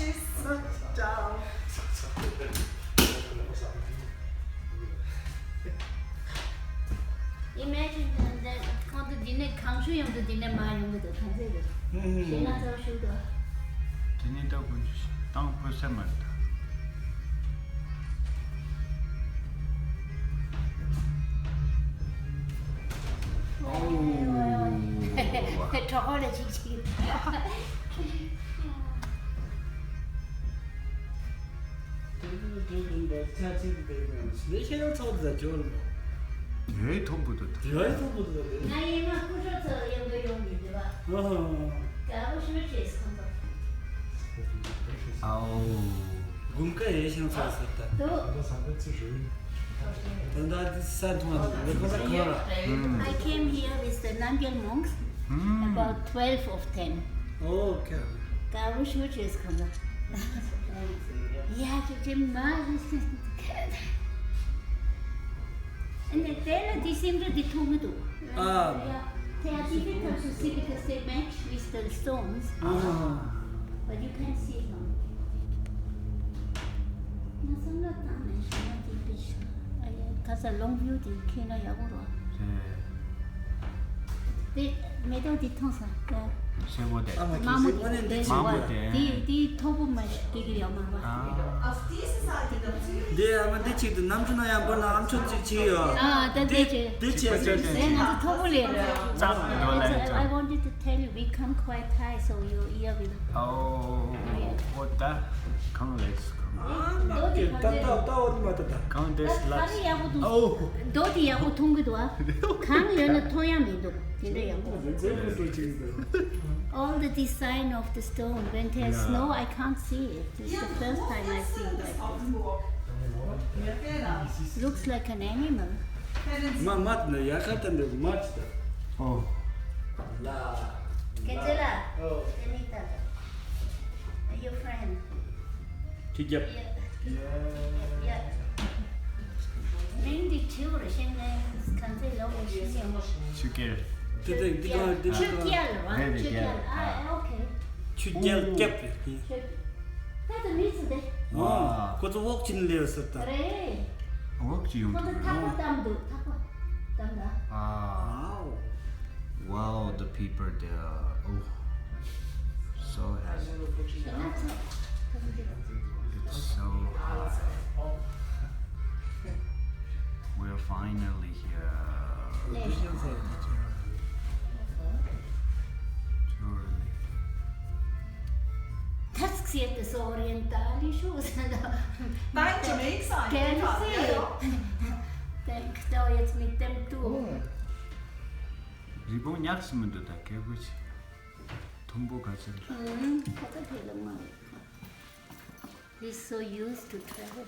Tschüss. Ciao. Imagine that quand tu dîner quand je用的 dîner 嘛用的看这个，谁那时候修的？ 지니다 보지. 땅 벌써 말다. 저거를 지지. 내 생각 차보다 저거는 왜 돈보다 더? 대화의 돈보다 나 이만 구셔서 연도 용이 봐. 가고 싶을 수 있어. 아우. 문과에 생각 차였었다. 또 나 산통하다. 내 거사 그거라. I came here with the Nangyal monks, about 12 of them. 오케이. 가고 싶을 수 있어. 야, 좀 맛있어. And then they seem to be tomato. Yeah, they are difficult to see because they match with the stones. But you can see them. 나 생각나네. 가서 롱뷰 디 키나 야구로. 네, 매도 디통사. 세고대. Die Tobume gegen die Mama. Auf dieser Seite der Tür. 네, 아마 내 친구 남준아야 뭐나 엄청 지요. 아, 내 친구. Then I told you. 짱 I wanted to tell you we come quite high, so your ear will. 아우. 왔다. 강레스. 따오르마다. 강데스 라스. 다리 야구도. 너디 야구 통기도 와. 강연의 토양이도. 근데 야구. All the design of the stone. When there's snow, I can't see it. It's the first time I see it like this. Looks like an animal. 맞네. 약한데 맞다. 어. 라. 괜찮아. 재밌다. Your friend. 기접. Yeah. 링디 치우를 신내. 간세 너무 신경. 주길. 네가 출결 와. 네네, 출결. 예. 아, 오케이. 출결 캡. 나도 미스데. 그것도 혹진 내었었다. 그래. 억지 용. 근데 타고 담도 타고 담다. 아. Wow, the people there. Oh. So happy. It's so high. We're finally here. Surely. Das sieht so orientalisch aus. Nein, Jamaica. Gerne sehen. Denk da jetzt mit dem Tuch. 일본 약 쓰면 된다. 개구지. 돈보 가서. 가자, 필름. He's so used to travel.